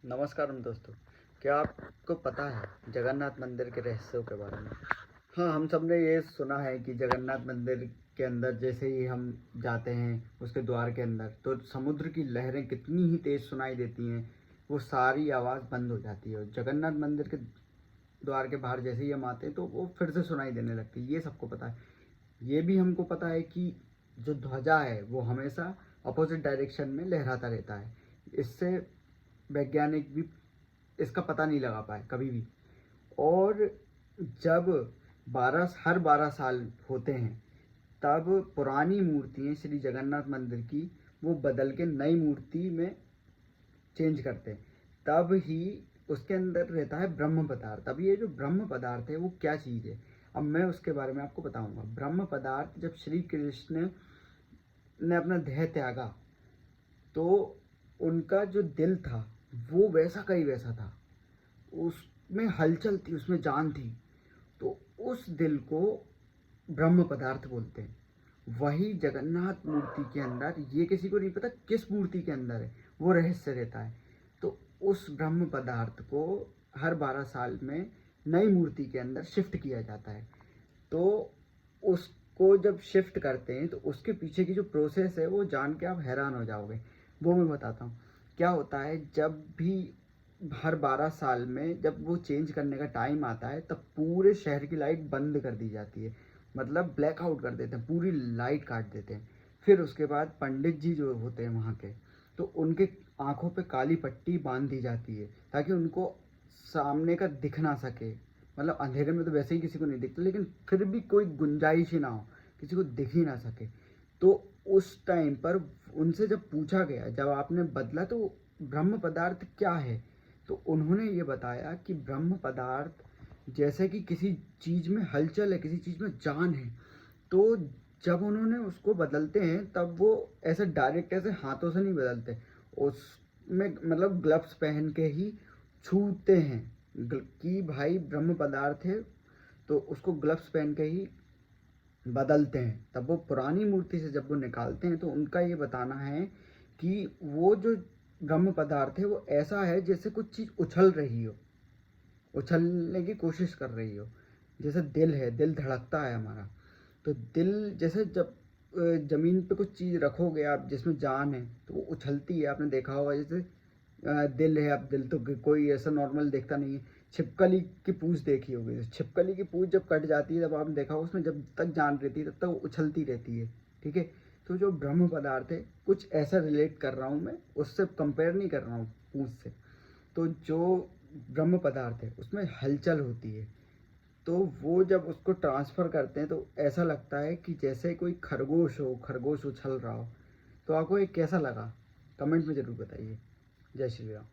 नमस्कार दोस्तों। क्या आपको पता है जगन्नाथ मंदिर के रहस्यों के बारे में? हाँ, हम सब ने ये सुना है कि जगन्नाथ मंदिर के अंदर जैसे ही हम जाते हैं उसके द्वार के अंदर तो समुद्र की लहरें कितनी ही तेज सुनाई देती हैं, वो सारी आवाज़ बंद हो जाती है और जगन्नाथ मंदिर के द्वार के बाहर जैसे ही हम आते हैं तो वो फिर से सुनाई देने लगती है। ये सबको पता है। ये भी हमको पता है कि जो ध्वजा है वो हमेशा अपोजिट डायरेक्शन में लहराता रहता है। इससे वैज्ञानिक भी इसका पता नहीं लगा पाए कभी भी। और जब हर 12 साल होते हैं तब पुरानी मूर्तियाँ श्री जगन्नाथ मंदिर की वो बदल के नई मूर्ति में चेंज करते हैं। तब ही उसके अंदर रहता है ब्रह्म पदार्थ। अब ये जो ब्रह्म पदार्थ है वो क्या चीज़ है, अब मैं उसके बारे में आपको बताऊंगा। ब्रह्म पदार्थ जब श्री कृष्ण ने अपना देह त्यागा तो उनका जो दिल था वो वैसा का ही वैसा था, उसमें हलचल थी, उसमें जान थी। तो उस दिल को ब्रह्म पदार्थ बोलते हैं। वही जगन्नाथ मूर्ति के अंदर, ये किसी को नहीं पता किस मूर्ति के अंदर है, वो रहस्य रहता है। तो उस ब्रह्म पदार्थ को हर 12 साल में नई मूर्ति के अंदर शिफ्ट किया जाता है। तो उसको जब शिफ्ट करते हैं तो उसके पीछे की जो प्रोसेस है वो जान के आप हैरान हो जाओगे। वो मैं बताता हूँ। क्या होता है, जब भी हर 12 साल में जब वो चेंज करने का टाइम आता है तब पूरे शहर की लाइट बंद कर दी जाती है, मतलब ब्लैकआउट कर देते हैं, पूरी लाइट काट देते हैं। फिर उसके बाद पंडित जी जो होते हैं वहाँ के, तो उनके आंखों पे काली पट्टी बांध दी जाती है ताकि उनको सामने का दिख ना सके। मतलब अंधेरे में तो वैसे ही किसी को नहीं दिखता, लेकिन फिर भी कोई गुंजाइश ही ना हो, किसी को दिख ही ना सके। तो उस टाइम पर उनसे जब पूछा गया, जब आपने बदला तो ब्रह्म पदार्थ क्या है, तो उन्होंने ये बताया कि ब्रह्म पदार्थ जैसे कि किसी चीज़ में हलचल है, किसी चीज़ में जान है। तो जब उन्होंने उसको बदलते हैं तब वो ऐसे डायरेक्ट ऐसे हाथों से नहीं बदलते, उसमें मतलब ग्लव्स पहन के ही छूते हैं कि भाई ब्रह्म पदार्थ है, तो उसको ग्लव्स पहन के ही बदलते हैं। तब वो पुरानी मूर्ति से जब वो निकालते हैं तो उनका ये बताना है कि वो जो ब्रह्म पदार्थ है वो ऐसा है जैसे कुछ चीज़ उछल रही हो, उछलने की कोशिश कर रही हो। जैसे दिल है, दिल धड़कता है हमारा, तो दिल जैसे जब ज़मीन पे कुछ चीज़ रखोगे आप जिसमें जान है तो वो उछलती है। आपने देखा होगा जैसे दिल है, अब दिल तो कोई ऐसा नॉर्मल देखता नहीं है। छिपकली की पूँछ देखी होगी, जैसे छिपकली की पूँछ जब कट जाती है तब आपने देखा होगा उसमें जब तक जान रहती है तब तक वो उछलती रहती है। ठीक है। तो जो ब्रह्म पदार्थ है कुछ ऐसा रिलेट कर रहा हूँ मैं, उससे कंपेयर नहीं कर रहा हूँ पूँछ से। तो जो ब्रह्म पदार्थ है उसमें हलचल होती है, तो वो जब उसको ट्रांसफ़र करते हैं तो ऐसा लगता है कि जैसे कोई खरगोश हो, खरगोश उछल रहा हो। तो आपको ये कैसा लगा, कमेंट में ज़रूर बताइए। जय श्री राम।